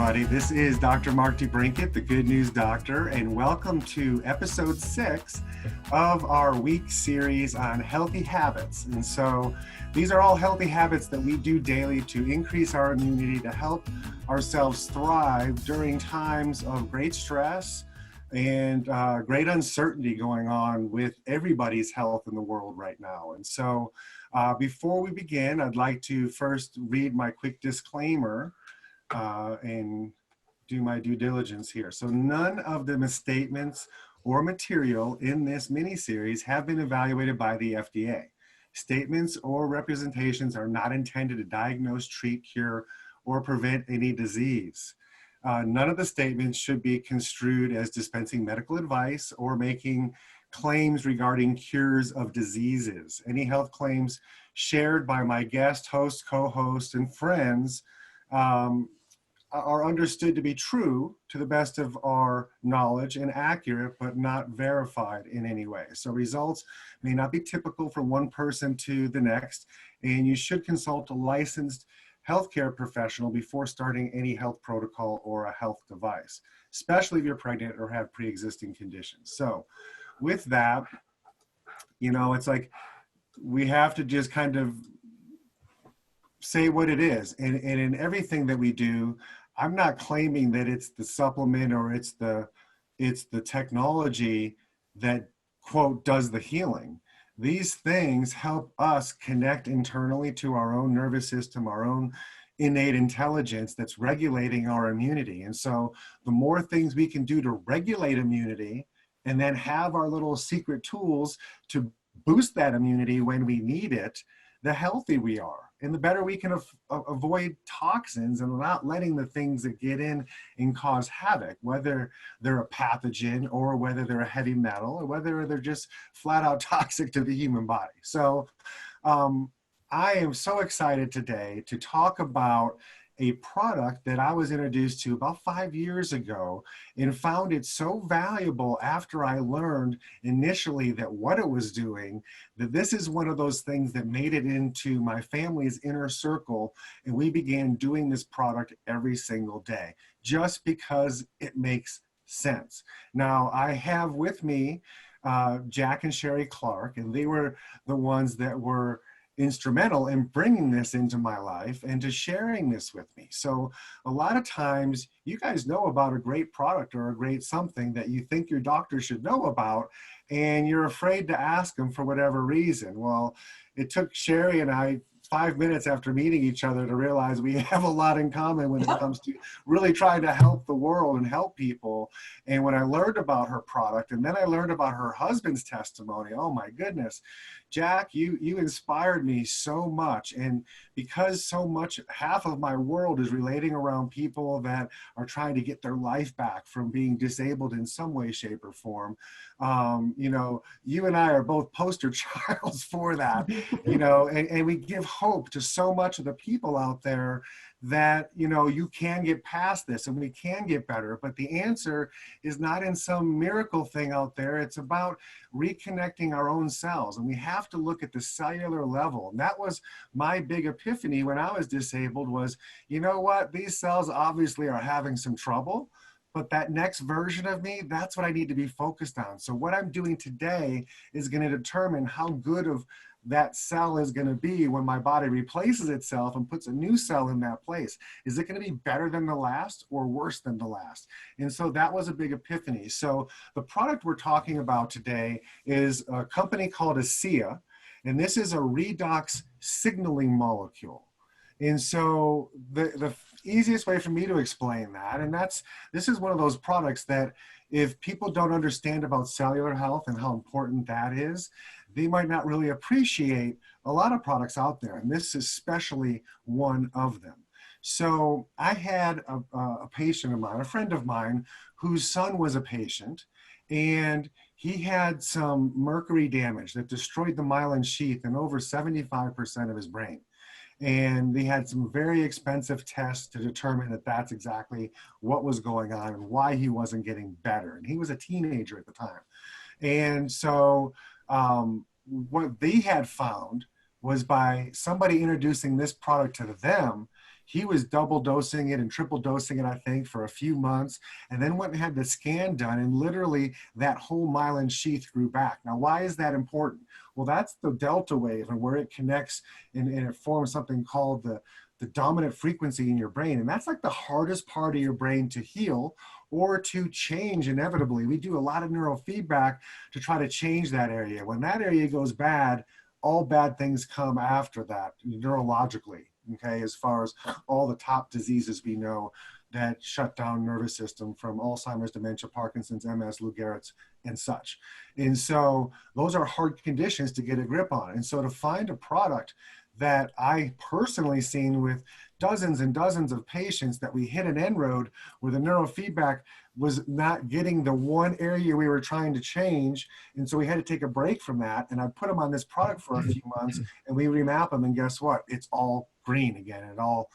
everybody. This is Dr. Mark DeBrinket, the Good News Doctor, and welcome to episode 6 of our week series on healthy habits. And so these are all healthy habits that we do daily to increase our immunity, to help ourselves thrive during times of great stress and great uncertainty going on with everybody's health in the world right now. And so before we begin, I'd like to first read my quick disclaimer and do my due diligence here. So none of the misstatements or material in this mini-series have been evaluated by the FDA. Statements or representations are not intended to diagnose, treat, cure, or prevent any disease. None of the statements should be construed as dispensing medical advice or making claims regarding cures of diseases. Any health claims shared by my guest, host, co-host, and friends are understood to be true to the best of our knowledge and accurate, but not verified in any way. So results may not be typical from one person to the next, and you should consult a licensed healthcare professional before starting any health protocol or a health device, especially if you're pregnant or have pre-existing conditions. So with that, it's like we have to just kind of say what it is. And in everything that we do, I'm not claiming that it's the supplement or it's the technology that, quote, does the healing. These things help us connect internally to our own nervous system, our own innate intelligence that's regulating our immunity. And so the more things we can do to regulate immunity and then have our little secret tools to boost that immunity when we need it, the healthier we are. And the better we can avoid toxins and not letting the things that get in and cause havoc, whether they're a pathogen or whether they're a heavy metal or whether they're just flat out toxic to the human body. So I am so excited today to talk about a product that I was introduced to about 5 years ago and found it so valuable after I learned initially that what it was doing, that this is one of those things that made it into my family's inner circle, and we began doing this product every single day just because it makes sense. Now, I have with me Jack and Sheri Clarke, and they were the ones that were instrumental in bringing this into my life and to sharing this with me. So a lot of times you guys know about a great product or a great something that you think your doctor should know about, and you're afraid to ask them for whatever reason. Well, it took Sheri and I 5 minutes after meeting each other to realize we have a lot in common when it comes to really trying to help the world and help people. And when I learned about her product, and then I learned about her husband's testimony, oh my goodness, Jack, you inspired me so much. And because so much, half of my world is relating around people that are trying to get their life back from being disabled in some way, shape, or form. You and I are both poster childs for that, and we give hope to so much of the people out there that, you can get past this and we can get better. But the answer is not in some miracle thing out there. It's about reconnecting our own cells. And we have to look at the cellular level. And that was my big epiphany when I was disabled was, you know what, these cells obviously are having some trouble. But that next version of me, that's what I need to be focused on. So what I'm doing today is going to determine how good of that cell is going to be when my body replaces itself and puts a new cell in that place. Is it going to be better than the last or worse than the last? And so that was a big epiphany. So the product we're talking about today is a company called Asea, and this is a redox signaling molecule. And so the easiest way for me to explain that, and this is one of those products that if people don't understand about cellular health and how important that is, they might not really appreciate a lot of products out there. And this is especially one of them. So I had a patient of mine, a friend of mine, whose son was a patient, and he had some mercury damage that destroyed the myelin sheath in over 75% of his brain. And they had some very expensive tests to determine that that's exactly what was going on and why he wasn't getting better. And he was a teenager at the time. And so what they had found was by somebody introducing this product to them, He was double dosing it and triple dosing it, I think, for a few months, and then went and had the scan done, and literally that whole myelin sheath grew back. Now, why is that important? Well, that's the delta wave, and where it connects and it forms something called the dominant frequency in your brain. And that's like the hardest part of your brain to heal or to change inevitably. We do a lot of neurofeedback to try to change that area. When that area goes bad, all bad things come after that neurologically, okay, as far as all the top diseases we know that shut down nervous system, from Alzheimer's, dementia, Parkinson's, MS, Lou Gehrig's, and such. And so those are hard conditions to get a grip on. And so to find a product that I personally seen with dozens and dozens of patients, that we hit an inroad where the neurofeedback was not getting the one area we were trying to change. And so we had to take a break from that. And I put them on this product for a few months, and we remap them, and guess what? It's all green again. It all,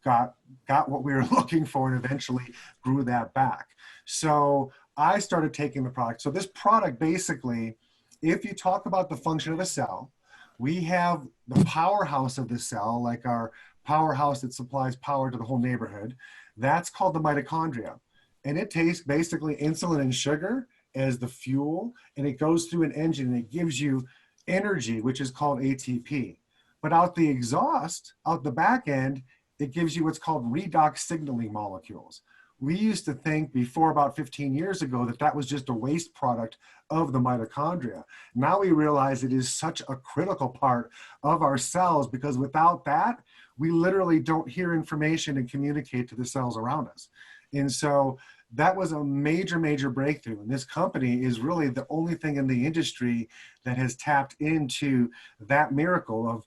got what we were looking for, and eventually grew that back. So I started taking the product. So this product, basically, if you talk about the function of a cell, we have the powerhouse of the cell, like our powerhouse that supplies power to the whole neighborhood. That's called the mitochondria. And it takes basically insulin and sugar as the fuel, and it goes through an engine, and it gives you energy, which is called ATP. But out the exhaust, out the back end, it gives you what's called redox signaling molecules. We used to think before about 15 years ago that that was just a waste product of the mitochondria. Now we realize it is such a critical part of our cells, because without that, we literally don't hear information and communicate to the cells around us. And so that was a major, major breakthrough. And this company is really the only thing in the industry that has tapped into that miracle of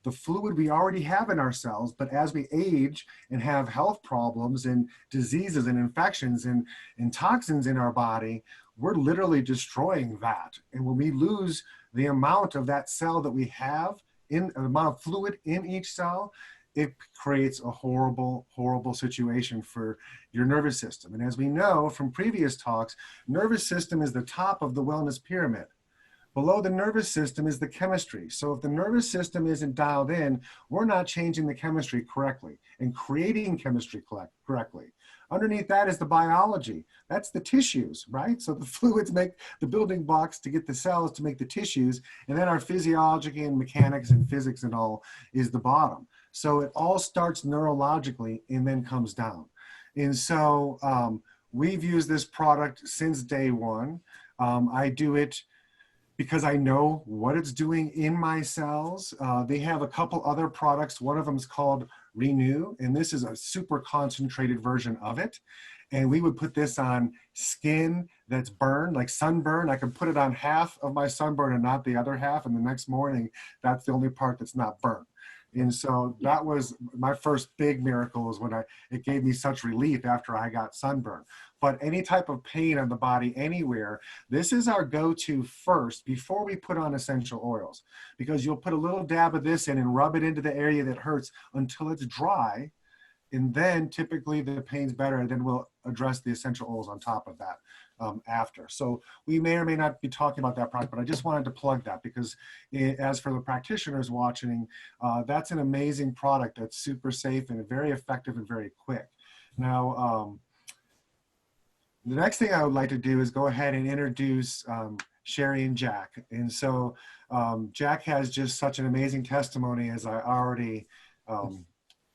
the fluid we already have in our cells, but as we age and have health problems and diseases and infections and toxins in our body, we're literally destroying that. And when we lose the amount of that cell that we have, in the amount of fluid in each cell, it creates a horrible, horrible situation for your nervous system. And as we know from previous talks, nervous system is the top of the wellness pyramid. Below the nervous system is the chemistry. So if the nervous system isn't dialed in, we're not changing the chemistry correctly and creating chemistry correctly. Underneath that is the biology. That's the tissues, right? So the fluids make the building blocks to get the cells to make the tissues. And then our physiology and mechanics and physics and all is the bottom. So it all starts neurologically and then comes down. And so we've used this product since day one. I do it because I know what it's doing in my cells. They have a couple other products. One of them is called Renew, and this is a super concentrated version of it. And we would put this on skin that's burned, like sunburn. I could put it on half of my sunburn and not the other half, and the next morning, that's the only part that's not burnt. And so that was my first big miracle, is when it gave me such relief after I got sunburn. But any type of pain on the body anywhere, this is our go-to first before we put on essential oils, because you'll put a little dab of this in and rub it into the area that hurts until it's dry. And then typically the pain's better, and then we'll address the essential oils on top of that after. So we may or may not be talking about that product, but I just wanted to plug that, because as for the practitioners watching, that's an amazing product that's super safe and very effective and very quick. Now, the next thing I would like to do is go ahead and introduce Sheri and Jack. And so Jack has just such an amazing testimony, as I already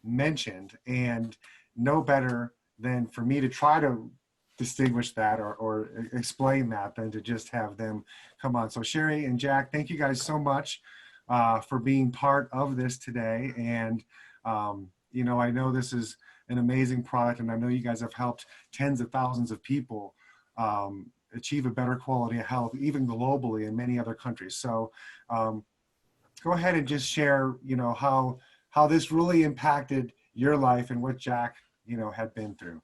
mentioned, and no better than for me to try to distinguish that or explain that than to just have them come on. So Sheri and Jack, thank you guys so much for being part of this today. And, I know this is an amazing product, and I know you guys have helped tens of thousands of people achieve a better quality of health, even globally in many other countries. So go ahead and just share, how this really impacted your life and what Jack, had been through.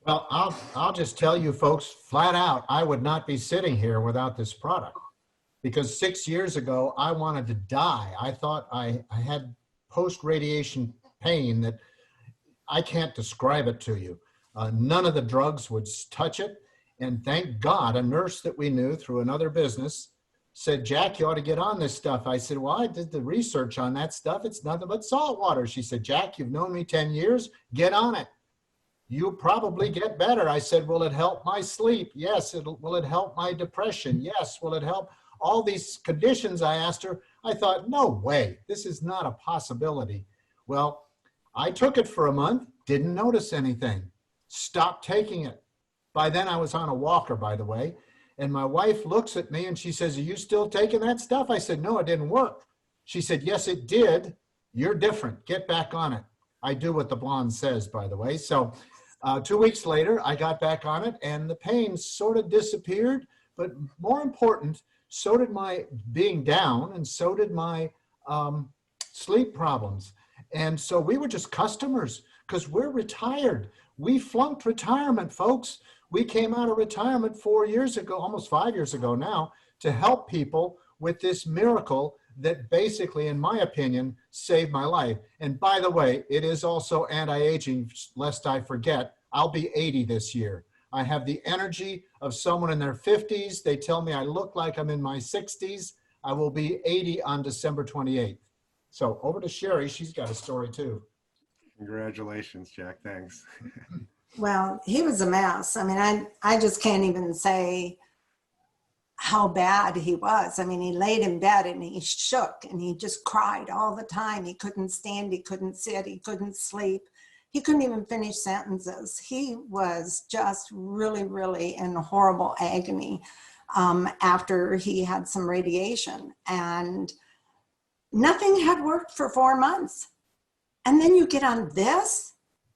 Well, I'll just tell you folks flat out, I would not be sitting here without this product, because 6 years ago, I wanted to die. I thought I had post-radiation pain that I can't describe it to you. None of the drugs would touch it. And thank God, a nurse that we knew through another business said, Jack, you ought to get on this stuff. I said, well, I did the research on that stuff. It's nothing but salt water. She said, Jack, you've known me 10 years. Get on it. You'll probably get better. I said, will it help my sleep? Yes. Will it help my depression? Yes. Will it help all these conditions? I asked her. I thought, no way. This is not a possibility. Well, I took it for a month, didn't notice anything, stopped taking it. By then I was on a walker, by the way. And my wife looks at me and she says, are you still taking that stuff? I said, no, it didn't work. She said, yes, it did. You're different. Get back on it. I do what the blonde says, by the way. So 2 weeks later, I got back on it and the pain sort of disappeared. But more important, so did my being down and so did my sleep problems. And so we were just customers because we're retired. We flunked retirement, folks. We came out of retirement 4 years ago, almost 5 years ago now, to help people with this miracle that basically, in my opinion, saved my life. And by the way, it is also anti-aging, lest I forget. I'll be 80 this year. I have the energy of someone in their 50s. They tell me I look like I'm in my 60s. I will be 80 on December 28th. So over to Sheri. She's got a story too. Congratulations, Jack. Thanks. Well, he was a mess. I mean, I just can't even say how bad he was. I mean, he laid in bed and he shook and he just cried all the time. He couldn't stand, he couldn't sit, he couldn't sleep. He couldn't even finish sentences. He was just really, really in horrible agony after he had some radiation. And nothing had worked for 4 months. And then you get on this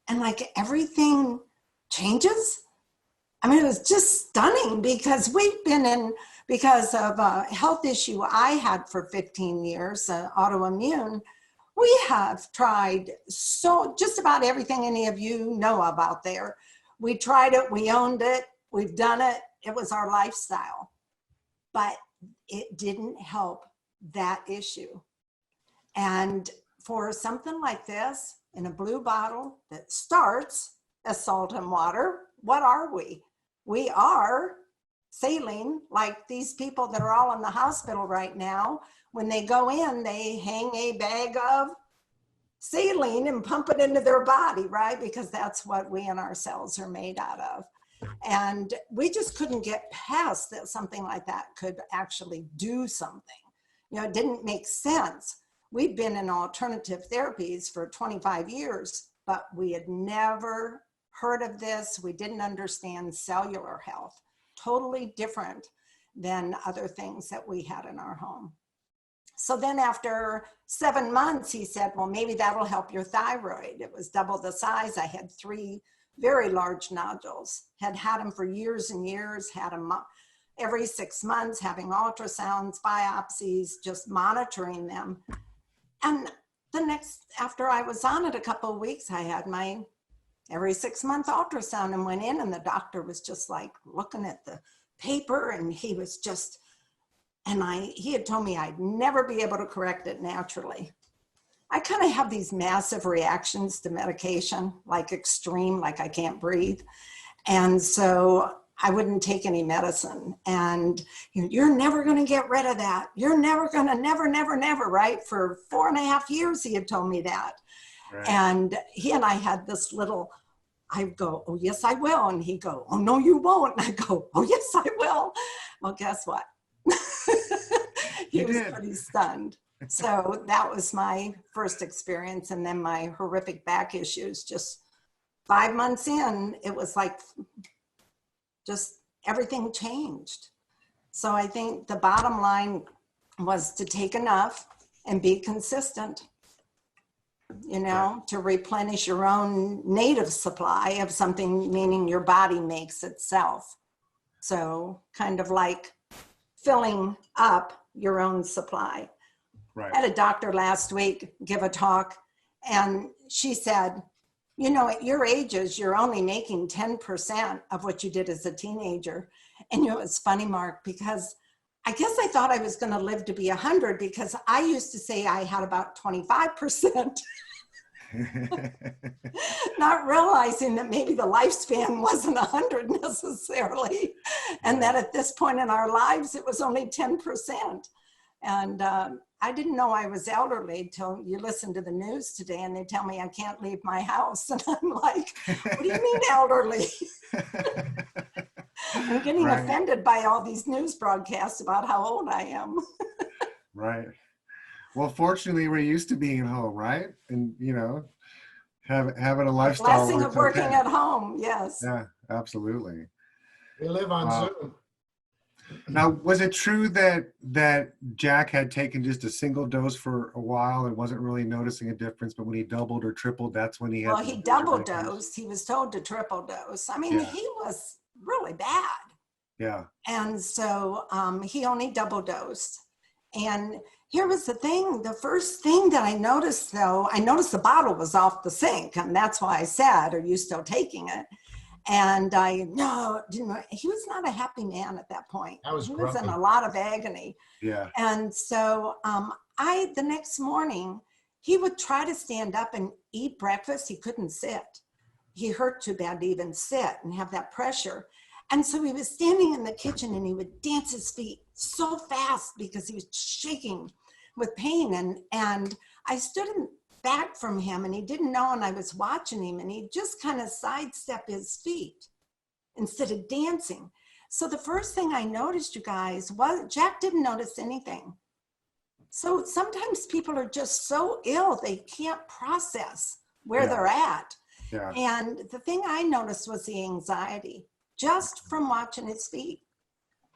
and like everything changes. I mean, it was just stunning because we've been in, because of a health issue I had for 15 years, autoimmune, we have tried so just about everything any of you know of out there. We tried it, we owned it, we've done it, it was our lifestyle, but it didn't help that issue. And for something like this in a blue bottle that starts as salt and water, what are we? We are saline, like these people that are all in the hospital right now. When they go in, they hang a bag of saline and pump it into their body, right? Because that's what we and our cells are made out of. And we just couldn't get past that something like that could actually do something. You know, it didn't make sense. We've been in alternative therapies for 25 years, but we had never heard of this. We didn't understand cellular health. Totally different than other things that we had in our home. So then after 7 months, he said, well, maybe that'll help your thyroid. It was double the size. I had 3 very large nodules, had them for years and years, had them every 6 months, having ultrasounds, biopsies, just monitoring them. And after I was on it a couple of weeks, I had my every 6 month ultrasound and went in, and the doctor was just like looking at the paper, and he was just, and he had told me I'd never be able to correct it naturally. I kind of have these massive reactions to medication, like extreme, like I can't breathe. And so I wouldn't take any medicine. And you're never going to get rid of that. You're never going to, never, never, right? For 4.5 years, he had told me that. Right. And he and I had this little, I go, oh, yes, I will. And he'd go, oh, no, you won't. And I go, oh, yes, I will. Well, guess what? He was pretty stunned. So that was my first experience. And then my horrific back issues, just 5 months in, it was like, just everything changed. So I think the bottom line was to take enough and be consistent, you know, to replenish your own native supply of something, meaning your body makes itself. So kind of like filling up your own supply. Right. I had a doctor last week give a talk, and she said, you know, at your ages, you're only making 10% of what you did as a teenager. And you know, it's funny, Mark, because I guess I thought I was going to live to be 100, because I used to say I had about 25%. Not realizing that maybe the lifespan wasn't 100 necessarily. And and that at this point in our lives, it was only 10%. And I didn't know I was elderly till you listen to the news today and they tell me I can't leave my house. And I'm like, what do you mean elderly? I'm getting Right. offended by all these news broadcasts about how old I am. Right. Well, fortunately, we're used to being home, right? And, you know, having a lifestyle. Blessing where of it's working okay. at home, yes. Yeah, absolutely. We live on Zoom. Now, was it true that Jack had taken just a single dose for a while and wasn't really noticing a difference, but when he doubled or tripled, that's when he had Well, the he major double breakthroughs? dosed. He was told to triple dose. I mean, Yeah. he was really bad. Yeah. And so he only double dosed. And here was the thing. The first thing that I noticed, though, I noticed the bottle was off the sink. And that's why I said, are you still taking it? And no, didn't. He was not a happy man at that point. I was He was in grumpy. a lot of agony. Yeah. And so the next morning, he would try to stand up and eat breakfast. He couldn't sit. He hurt too bad to even sit and have that pressure. And so he was standing in the kitchen and he would dance his feet so fast because he was shaking with pain. And I stood back from him and he didn't know, and I was watching him and he just kind of sidestepped his feet instead of dancing. So the first thing I noticed, you guys, was Jack didn't notice anything. So sometimes people are just so ill, they can't process where they're at. Yeah. And the thing I noticed was the anxiety just from watching his feet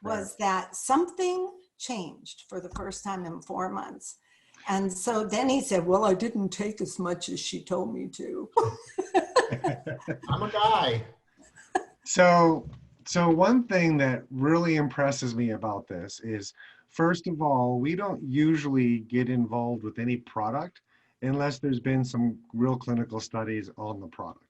was that something changed for the first time in 4 months. And so then he said, well, I didn't take as much as she told me to. I'm a guy. So one thing that really impresses me about this is, first of all, we don't usually get involved with any product unless there's been some real clinical studies on the product.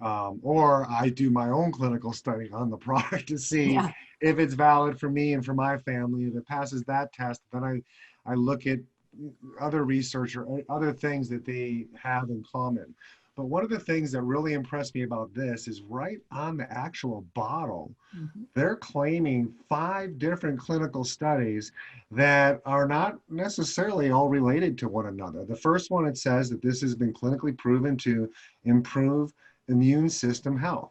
Or I do my own clinical study on the product to see if it's valid for me and for my family. If it passes that test, then I look at other research or other things that they have in common. But one of the things that really impressed me about this is right on the actual bottle, they're claiming 5 different clinical studies that are not necessarily all related to one another. The first one, it says that this has been clinically proven to improve immune system health.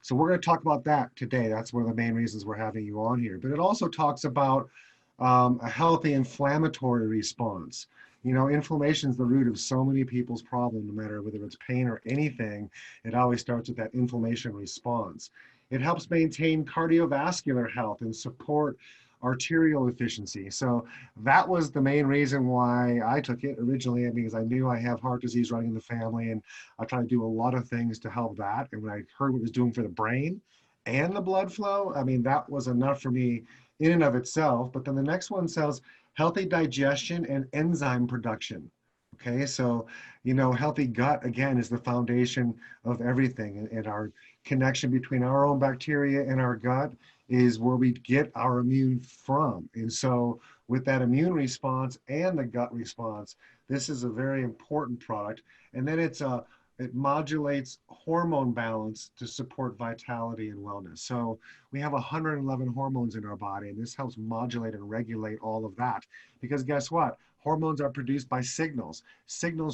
So we're going to talk about that today. That's one of the main reasons we're having you on here. But it also talks about a healthy inflammatory response. You know, inflammation is the root of so many people's problems, no matter whether it's pain or anything. It always starts with that inflammation response. It helps maintain cardiovascular health and support arterial efficiency. So that was the main reason why I took it originally, because I knew I have heart disease running in the family, and I try to do a lot of things to help that. And when I heard what it was doing for the brain and the blood flow, I mean, that was enough for me in and of itself. But then the next one says healthy digestion and enzyme production. Okay, so, you know, healthy gut, again, is the foundation of everything. And our connection between our own bacteria and our gut is where we get our immune from. And so with that immune response and the gut response, this is a very important product. And then it modulates hormone balance to support vitality and wellness. So we have 111 hormones in our body, and this helps modulate and regulate all of that. Because guess what? Hormones are produced by signals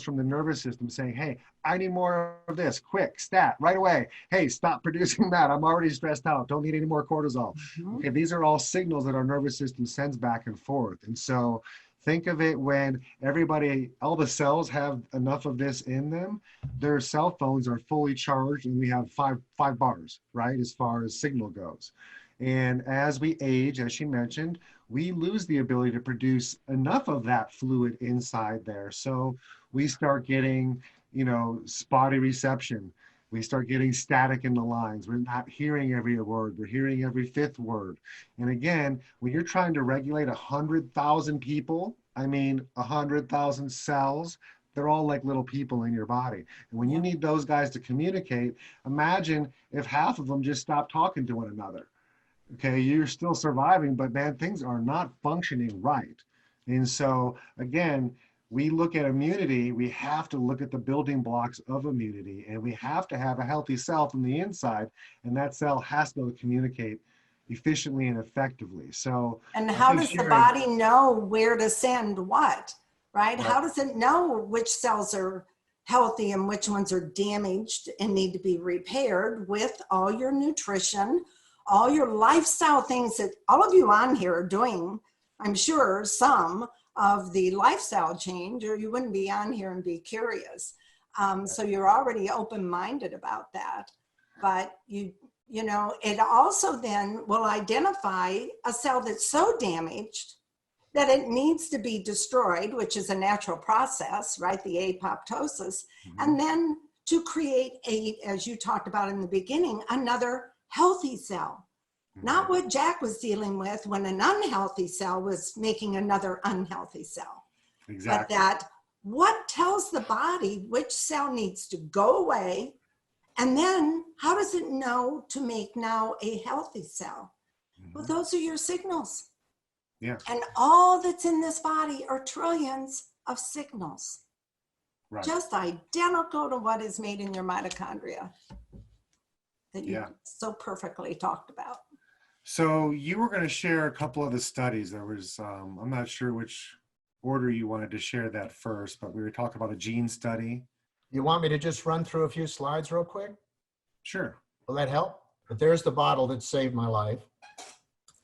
from the nervous system saying, hey, I need more of this, quick, stat, right away. Hey, stop producing that. I'm already stressed out. Don't need any more cortisol. Okay, these are all signals that our nervous system sends back and forth. And so think of it when all the cells have enough of this in them, their cell phones are fully charged, and we have five bars, right, as far as signal goes. And as we age, as she mentioned, we lose the ability to produce enough of that fluid inside there. So we start getting, you know, spotty reception. We start getting static in the lines. We're not hearing every word. We're hearing every 5th word. And again, when you're trying to regulate 100,000 people, I mean, 100,000 cells, they're all like little people in your body. And when you need those guys to communicate, imagine if half of them just stopped talking to one another. Okay, you're still surviving, but man, things are not functioning right. And so again, we look at immunity, we have to look at the building blocks of immunity, and we have to have a healthy cell from the inside, and that cell has to be able to communicate, efficiently and effectively. So And I how think does the Sheri, body know where to send what, right? right, How does it know which cells are healthy and which ones are damaged and need to be repaired with all your nutrition, all your lifestyle things that all of you on here are doing? I'm sure some of the lifestyle change, or you wouldn't be on here and be curious. So you're already open-minded about that. But you know, it also then will identify a cell that's so damaged that it needs to be destroyed, which is a natural process, right? The apoptosis. And then to create a, as you talked about in the beginning, another healthy cell. Not what Jack was dealing with when an unhealthy cell was making another unhealthy cell. exactly. But that what tells the body which cell needs to go away, and then how does it know to make now a healthy cell? Well, those are your signals. Yeah, And all that's in this body are trillions of signals, right. just identical to what is made in your mitochondria that you Yeah. so perfectly talked about. So you were going to share a couple of the studies. There was, I'm not sure which order you wanted to share that first, but we were talking about a gene study. You want me to just run through a few slides real quick? Sure. Will that help? But there's the bottle that saved my life.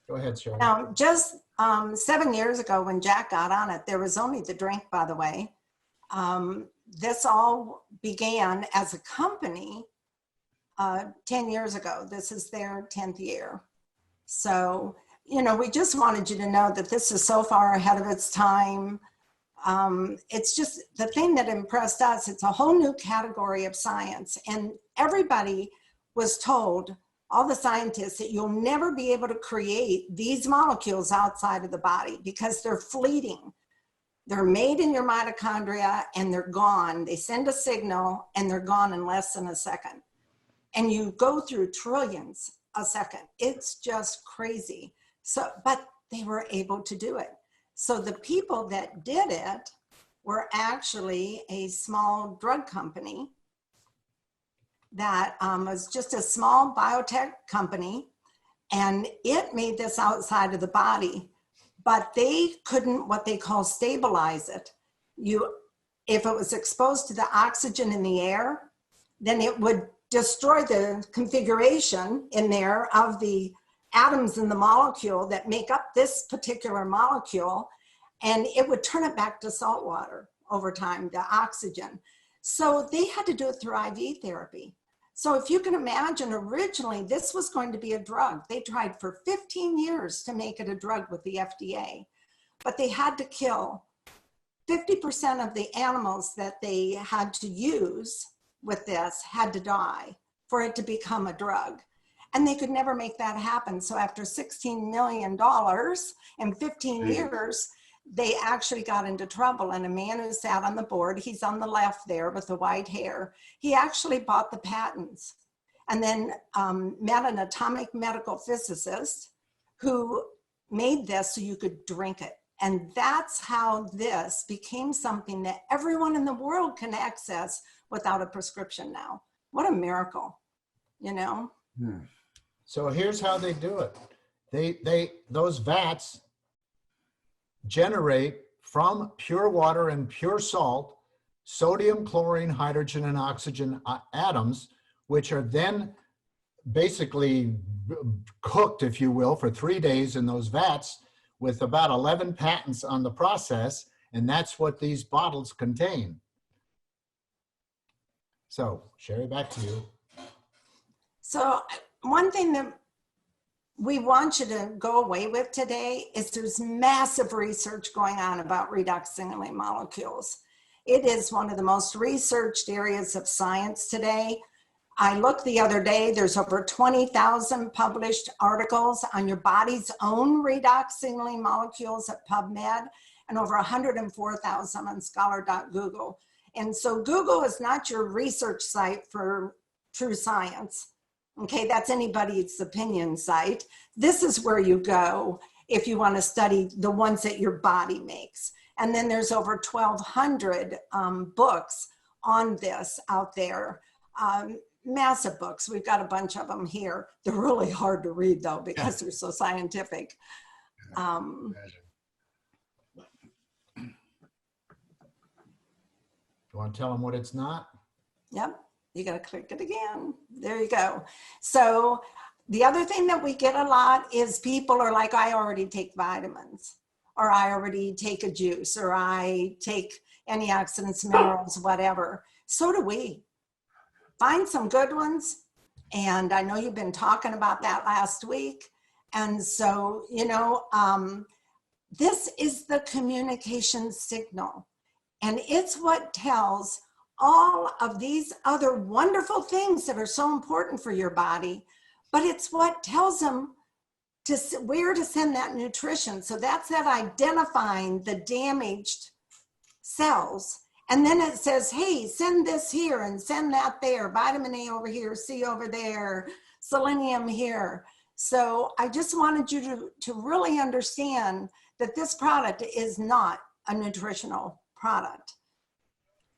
Go ahead, Sheri. Now, just 7 years ago when Jack got on it, there was only the drink, by the way. This all began as a company 10 years ago. This is their 10th year. So, you know, we just wanted you to know that this is so far ahead of its time. It's just the thing that impressed us. It's a whole new category of science. And everybody was told, all the scientists, that you'll never be able to create these molecules outside of the body because they're fleeting. They're made in your mitochondria and they're gone. They send a signal and they're gone in less than a second. And you go through trillions a second. It's just crazy. So, but they were able to do it. So the people that did it were actually a small drug company that was just a small biotech company, and it made this outside of the body, but they couldn't what they call stabilize it. If it was exposed to the oxygen in the air, then it would destroy the configuration in there of the atoms in the molecule that make up this particular molecule, and it would turn it back to salt water over time, the oxygen. So they had to do it through IV therapy. So if you can imagine, originally this was going to be a drug. They tried for 15 years to make it a drug with the FDA, but they had to kill 50% of the animals that they had to use with this had to die for it to become a drug. And they could never make that happen. So after $16 million and 15 years, they actually got into trouble. And a man who sat on the board, he's on the left there with the white hair, he actually bought the patents and then met an atomic medical physicist who made this so you could drink it. And that's how this became something that everyone in the world can access without a prescription now. What a miracle, you know? So here's how they do it. Those vats generate from pure water and pure salt sodium, chlorine, hydrogen, and oxygen atoms, which are then basically cooked, if you will, for 3 days in those vats with about 11 patents on the process, and that's what these bottles contain. So, Sheri, back to you. So one thing that we want you to go away with today is there's massive research going on about redox signaling molecules. It is one of the most researched areas of science today. I looked the other day, there's over 20,000 published articles on your body's own redox signaling molecules at PubMed, and over 104,000 on scholar.google. And so Google is not your research site for true science. Okay, that's anybody's opinion site. This is where you go if you want to study the ones that your body makes. And then there's over 1,200 books on this out there. massive books. We've got a bunch of them here. They're really hard to read though, because they're so scientific. You want to tell them what it's not? Yep, you got to click it again. There you go. So the other thing that we get a lot is people are like, I already take vitamins, or I already take a juice, or I take antioxidants, minerals, whatever. So do we. Find some good ones. And I know you've been talking about that last week. And so, you know, this is the communication signal. And it's what tells all of these other wonderful things that are so important for your body, but it's what tells them to where to send that nutrition. So that's that identifying the damaged cells. And then it says, hey, send this here and send that there, vitamin A over here, C over there, selenium here. So I just wanted you to really understand that this product is not a nutritional product.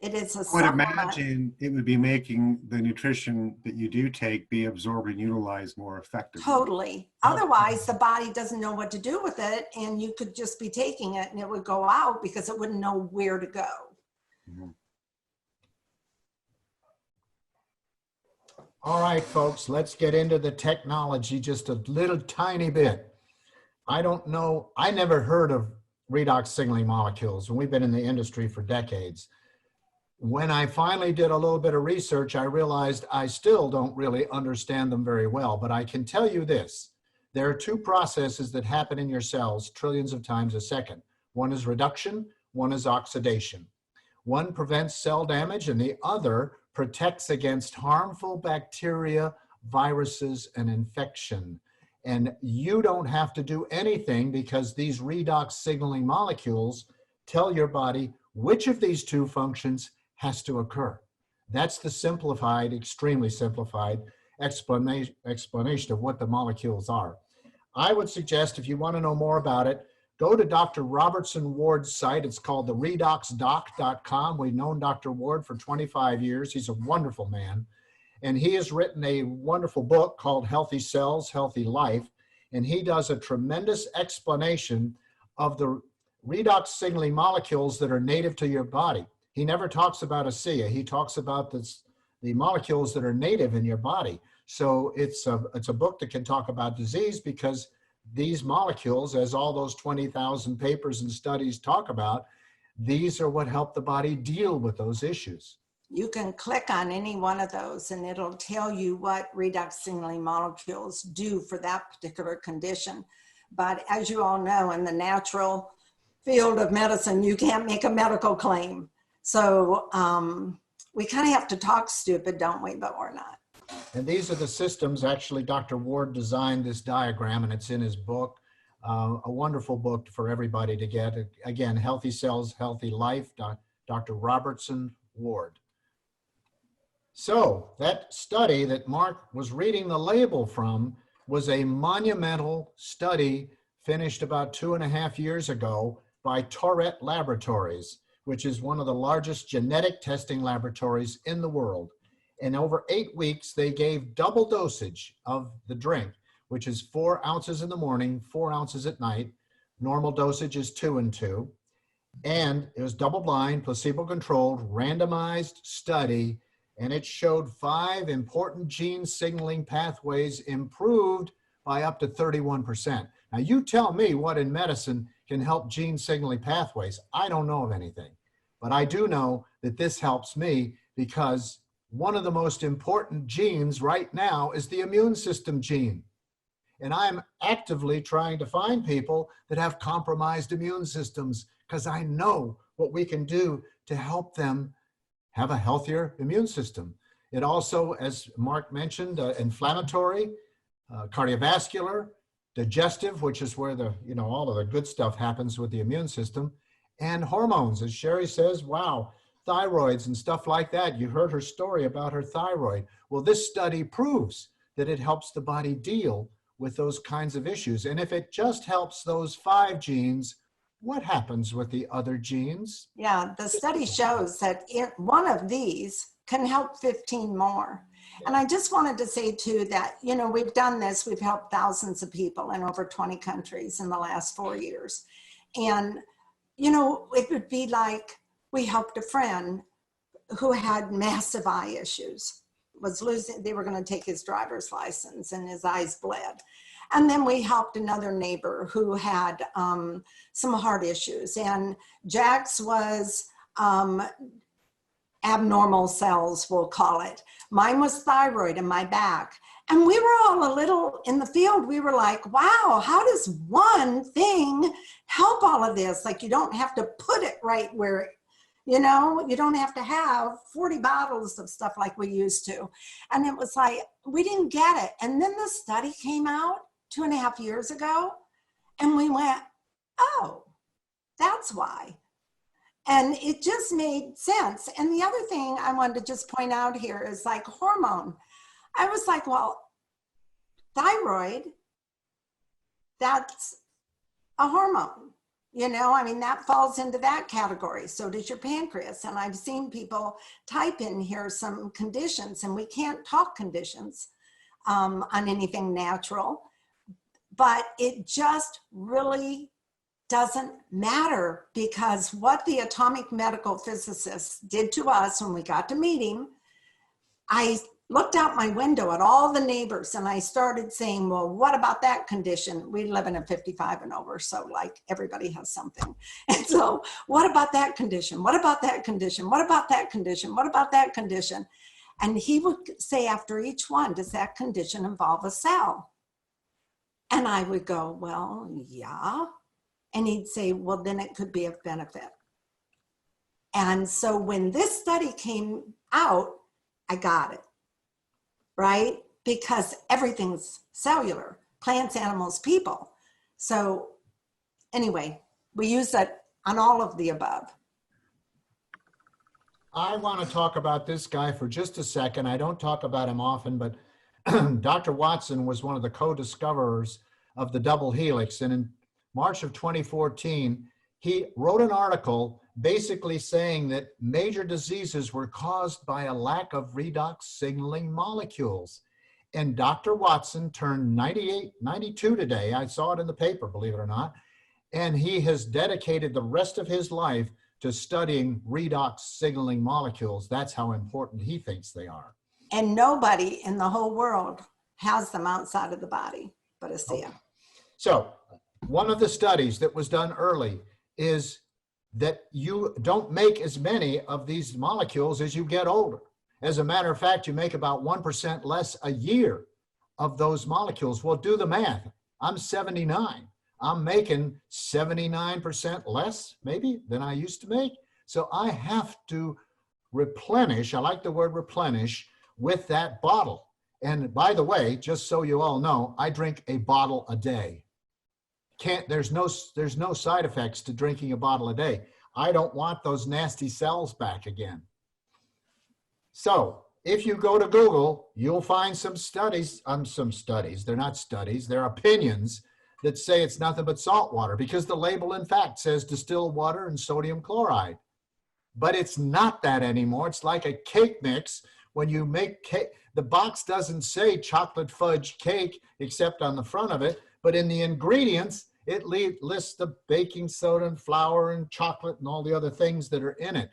It is a I would supplement. imagine it would be making the nutrition that you do take be absorbed and utilized more effectively. Totally. Otherwise, the body doesn't know what to do with it, and you could just be taking it and it would go out because it wouldn't know where to go. Mhm. All right, folks, let's get into the technology just a little tiny bit. I don't know, I never heard of redox signaling molecules, and we've been in the industry for decades. When I finally did a little bit of research, I realized I still don't really understand them very well, but I can tell you this. There are two processes that happen in your cells trillions of times a second. One is reduction, one is oxidation. One prevents cell damage and the other protects against harmful bacteria, viruses, and infection. And you don't have to do anything because these redox signaling molecules tell your body which of these two functions has to occur. That's the simplified, extremely simplified explanation of what the molecules are. I would suggest if you want to know more about it, go to Dr. Robertson Ward's site. It's called the redoxdoc.com. We've known Dr. Ward for 25 years. He's a wonderful man. And he has written a wonderful book called Healthy Cells, Healthy Life. And he does a tremendous explanation of the redox signaling molecules that are native to your body. He never talks about Asea. He talks about the molecules that are native in your body. So it's a book that can talk about disease because these molecules, as all those 20,000 papers and studies talk about, these are what help the body deal with those issues. You can click on any one of those and it'll tell you what redox signaling molecules do for that particular condition. But as you all know, in the natural field of medicine, you can't make a medical claim. So we kind of have to talk stupid, don't we? But we're not. And these are the systems. Actually, Dr. Ward designed this diagram and it's in his book, a wonderful book for everybody to get. Again, Healthy Cells, Healthy Life, Dr. Robertson Ward. So that study that Mark was reading the label from was a monumental study finished about 2.5 years ago by Tourette Laboratories, which is one of the largest genetic testing laboratories in the world. And over 8 weeks, they gave double dosage of the drink, which is 4 ounces in the morning, 4 ounces at night. Normal dosage is 2 and 2. And it was double-blind, placebo-controlled, randomized study, and it showed 5 important gene signaling pathways improved by up to 31%. Now, you tell me what in medicine can help gene signaling pathways. I don't know of anything, but I do know that this helps me because one of the most important genes right now is the immune system gene. And I'm actively trying to find people that have compromised immune systems because I know what we can do to help them have a healthier immune system. It also, as Mark mentioned, inflammatory, cardiovascular, digestive, which is where all of the good stuff happens with the immune system, and hormones. As Sheri says, wow, thyroids and stuff like that. You heard her story about her thyroid. Well, this study proves that it helps the body deal with those kinds of issues. And if it just helps those 5 genes, what happens with the other genes? Yeah, the study shows that one of these can help 15 more. And I just wanted to say too that, you know, we've done this, we've helped thousands of people in over 20 countries in the last 4 years. And, you know, it would be like we helped a friend who had massive eye issues, was losing, they were going to take his driver's license and his eyes bled. And then we helped another neighbor who had some heart issues, and Jack's was abnormal cells, we'll call it. Mine was thyroid in my back. And we were all a little in the field. We were like, wow, how does one thing help all of this? Like, you don't have to put it right where, you know, you don't have to have 40 bottles of stuff like we used to. And it was like, we didn't get it. And then the study came out 2.5 years ago, and we went, oh, that's why. And it just made sense. And the other thing I wanted to just point out here is like hormone. I was like, well, thyroid, that's a hormone. You know, I mean, that falls into that category. So does your pancreas. And I've seen people type in here some conditions, and we can't talk conditions on anything natural, but it just really doesn't matter, because what the atomic medical physicist did to us when we got to meet him, I looked out my window at all the neighbors and I started saying, well, what about that condition? We live in a 55 and over, so like everybody has something. And so what about that condition? What about that condition? What about that condition? What about that condition? And he would say after each one, does that condition involve a cell? And I would go, well, yeah. And he'd say, well, then it could be of benefit. And so when this study came out, I got it, right? Because everything's cellular, plants, animals, people. So anyway, we use that on all of the above. I want to talk about this guy for just a second. I don't talk about him often, but Dr. Watson was one of the co-discoverers of the double helix. And in March of 2014, he wrote an article basically saying that major diseases were caused by a lack of redox signaling molecules. And Dr. Watson turned 92 today. I saw it in the paper, believe it or not. And he has dedicated the rest of his life to studying redox signaling molecules. That's how important he thinks they are. And nobody in the whole world has them outside of the body but Asea. Okay. So one of the studies that was done early is that you don't make as many of these molecules as you get older. As a matter of fact, you make about 1% less a year of those molecules. Well, do the math. I'm 79. I'm making 79% less, maybe, than I used to make. So I have to replenish, I like the word replenish, with that bottle. And by the way, just so you all know, I drink a bottle a day. There's no side effects to drinking a bottle a day. I don't want those nasty cells back again. So if you go to Google, you'll find some studies, they're not studies, they're opinions that say it's nothing but salt water, because the label in fact says distilled water and sodium chloride. But it's not that anymore. It's like a cake mix. When you make cake, the box doesn't say chocolate fudge cake except on the front of it, but in the ingredients, it lists the baking soda and flour and chocolate and all the other things that are in it.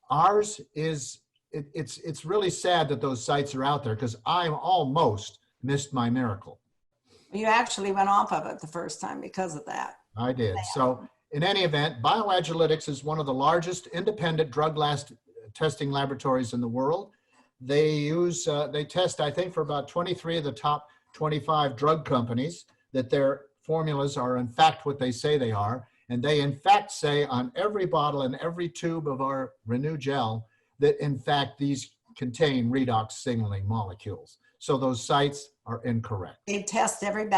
Ours is, it's really sad that those sites are out there, because I almost missed my miracle. You actually went off of it the first time because of that. I did. So in any event, Bioagilitics is one of the largest independent drug testing laboratories in the world. They test, I think, for about 23 of the top 25 drug companies, that their formulas are in fact what they say they are. And they in fact say on every bottle and every tube of our Renew gel that in fact these contain redox signaling molecules. So those sites are incorrect. They test every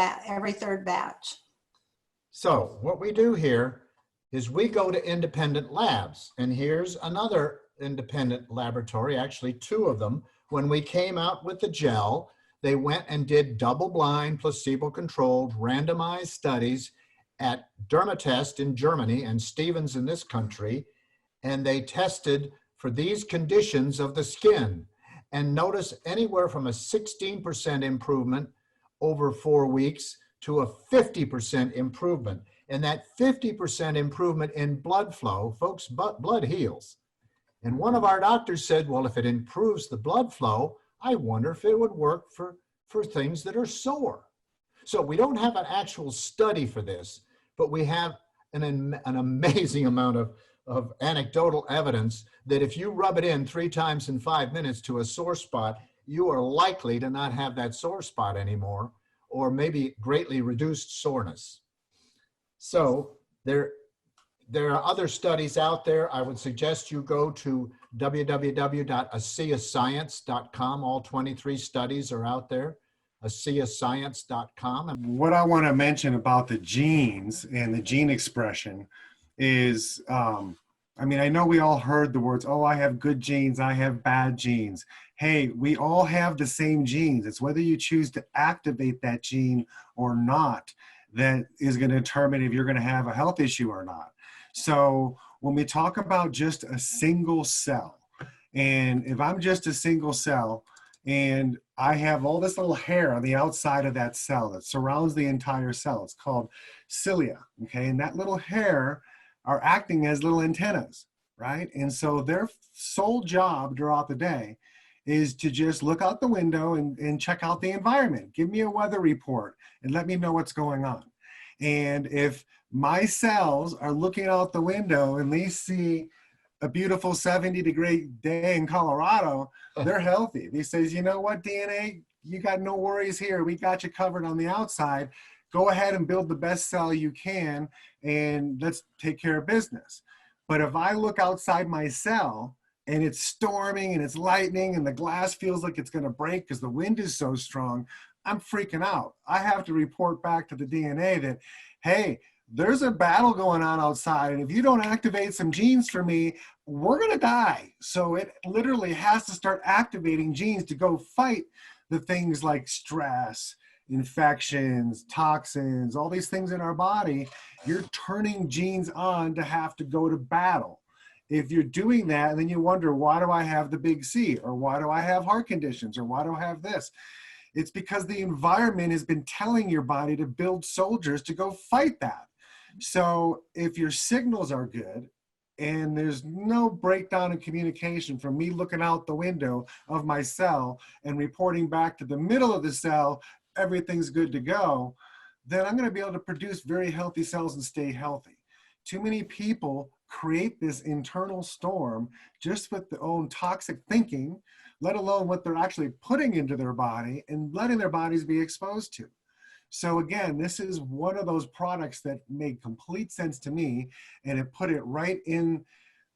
third batch. So what we do here is we go to independent labs. And here's another independent laboratory, actually two of them. When we came out with the gel, they went and did double-blind, placebo-controlled, randomized studies at Dermatest in Germany and Stevens in this country, and they tested for these conditions of the skin. and notice anywhere from a 16% improvement over 4 weeks to a 50% improvement. And that 50% improvement in blood flow, folks, blood heals. And one of our doctors said, well, if it improves the blood flow, I wonder if it would work for things that are sore. So we don't have an actual study for this, but we have an amazing amount of anecdotal evidence that if you rub it in 3 times in 5 minutes to a sore spot, you are likely to not have that sore spot anymore, or maybe greatly reduced soreness. So there are other studies out there. I would suggest you go to www.aseascience.com. All 23 studies are out there, aseascience.com. What I want to mention about the genes and the gene expression is, I mean, I know we all heard the words, oh, I have good genes, I have bad genes. Hey, we all have the same genes. It's whether you choose to activate that gene or not that is going to determine if you're going to have a health issue or not. So when we talk about just a single cell, and if I'm just a single cell and I have all this little hair on the outside of that cell that surrounds the entire cell, it's called cilia, okay? And that little hair are acting as little antennas, right? And so their sole job throughout the day is to just look out the window and check out the environment. Give me a weather report and let me know what's going on. And if my cells are looking out the window and they see a beautiful 70-degree day in Colorado, they're healthy. They says, you know what, DNA, you got no worries here. We got you covered on the outside. Go ahead and build the best cell you can and let's take care of business. But if I look outside my cell and it's storming and it's lightning and the glass feels like it's going to break because the wind is so strong, I'm freaking out. I have to report back to the DNA that, hey, there's a battle going on outside, and if you don't activate some genes for me, we're going to die. So it literally has to start activating genes to go fight the things like stress, infections, toxins, all these things in our body. You're turning genes on to have to go to battle. If you're doing that, and then you wonder, why do I have the big C? Or why do I have heart conditions? Or why do I have this? It's because the environment has been telling your body to build soldiers to go fight that. So if your signals are good and there's no breakdown in communication from me looking out the window of my cell and reporting back to the middle of the cell, everything's good to go, then I'm going to be able to produce very healthy cells and stay healthy. Too many people create this internal storm just with their own toxic thinking, let alone what they're actually putting into their body and letting their bodies be exposed to. So again, this is one of those products that made complete sense to me, and it put it right in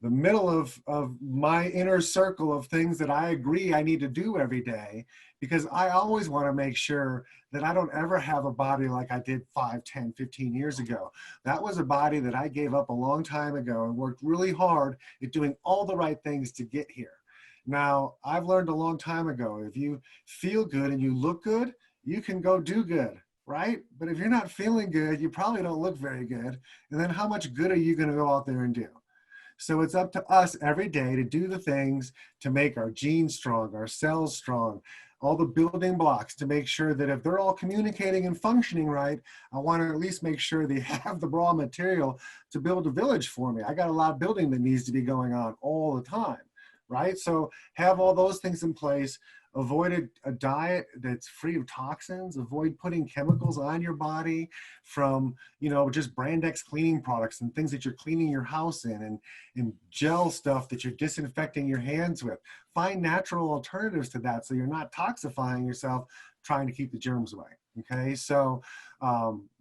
the middle of my inner circle of things that I agree I need to do every day, because I always want to make sure that I don't ever have a body like I did 5, 10, 15 years ago. That was a body that I gave up a long time ago and worked really hard at doing all the right things to get here. Now, I've learned a long time ago, if you feel good and you look good, you can go do good, right? But if you're not feeling good, you probably don't look very good. And then how much good are you going to go out there and do? So it's up to us every day to do the things to make our genes strong, our cells strong, all the building blocks to make sure that if they're all communicating and functioning right, I want to at least make sure they have the raw material to build a village for me. I got a lot of building that needs to be going on all the time, right? So have all those things in place. Avoid a diet that's free of toxins. Avoid putting chemicals on your body from, just brand X cleaning products and things that you're cleaning your house in, and gel stuff that you're disinfecting your hands with. Find natural alternatives to that so you're not toxifying yourself trying to keep the germs away. Okay, so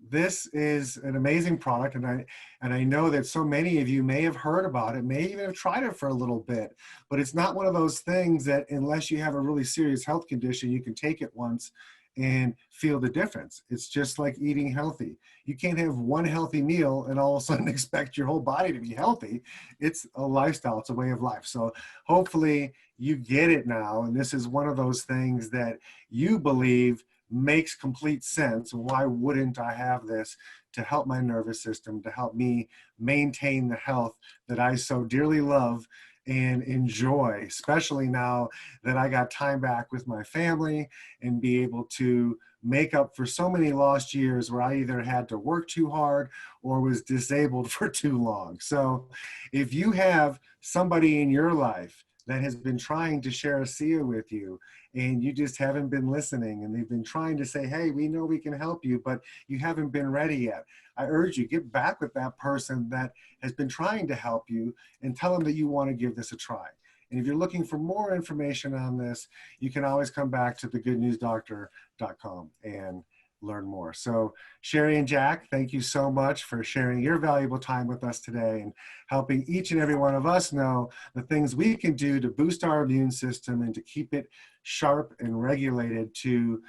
this is an amazing product, and I know that so many of you may have heard about it, may even have tried it for a little bit, but it's not one of those things that unless you have a really serious health condition, you can take it once and feel the difference. It's just like eating healthy. You can't have one healthy meal and all of a sudden expect your whole body to be healthy. It's a lifestyle, it's a way of life. So hopefully you get it now, and this is one of those things that you believe makes complete sense. Why wouldn't I have this to help my nervous system, to help me maintain the health that I so dearly love and enjoy, especially now that I got time back with my family, and be able to make up for so many lost years where I either had to work too hard or was disabled for too long. So if you have somebody in your life that has been trying to share Asea with you, and you just haven't been listening, and they've been trying to say, hey, we know we can help you, but you haven't been ready yet, I urge you, get back with that person that has been trying to help you and tell them that you want to give this a try. And if you're looking for more information on this, you can always come back to thegoodnewsdoctor.com and learn more. So Sheri and Jack, thank you so much for sharing your valuable time with us today and helping each and every one of us know the things we can do to boost our immune system and to keep it sharp and regulated to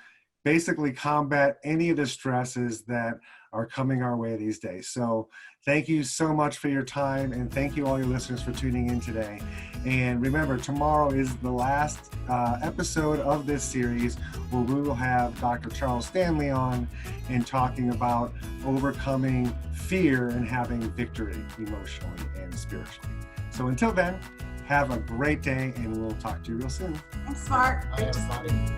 basically combat any of the stresses that are coming our way these days. So thank you so much for your time, and thank you all your listeners for tuning in today. And remember, tomorrow is the last episode of this series, where we will have Dr. Charles Stanley on and talking about overcoming fear and having victory emotionally and spiritually. So until then, have a great day, and we'll talk to you real soon. Thanks, Mark. Bye, everybody.